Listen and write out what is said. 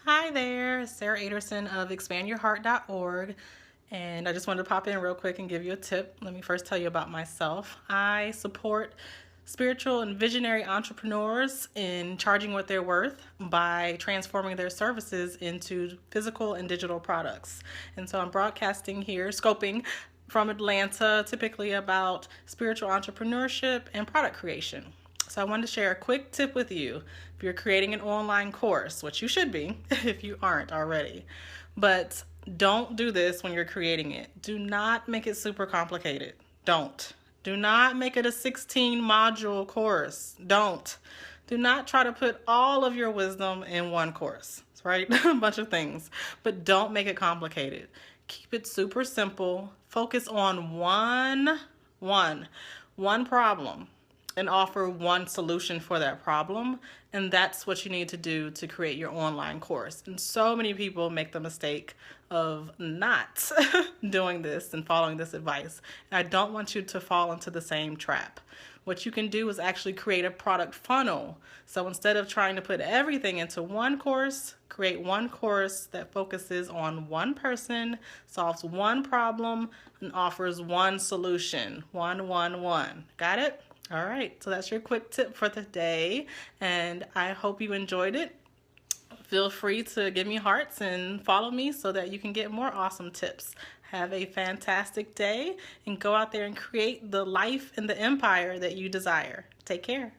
Hi there, Sarah Aderson of expandyourheart.org, and I just wanted to pop in real quick and give you a tip. Let me first tell you about myself. I support spiritual and visionary entrepreneurs in charging what they're worth by transforming their services into physical and digital products. And so I'm broadcasting here, scoping from Atlanta, typically about spiritual entrepreneurship and product creation. So I wanted to share a quick tip with you if you're creating an online course, which you should be if you aren't already. But don't do this when you're creating it. Do not make it super complicated. Don't. Do not make it a 16 module course. Don't. Do not try to put all of your wisdom in one course, right? A bunch of things. But don't make it complicated. Keep it super simple. Focus on one problem and offer one solution for that problem. And that's what you need to do to create your online course. And so many people make the mistake of not doing this and following this advice. And I don't want you to fall into the same trap. What you can do is actually create a product funnel. So instead of trying to put everything into one course, create one course that focuses on one person, solves one problem, and offers one solution. One. Got it? All right, so that's your quick tip for the day, and I hope you enjoyed it. Feel free to give me hearts and follow me so that you can get more awesome tips. Have a fantastic day and go out there and create the life and the empire that you desire. Take care.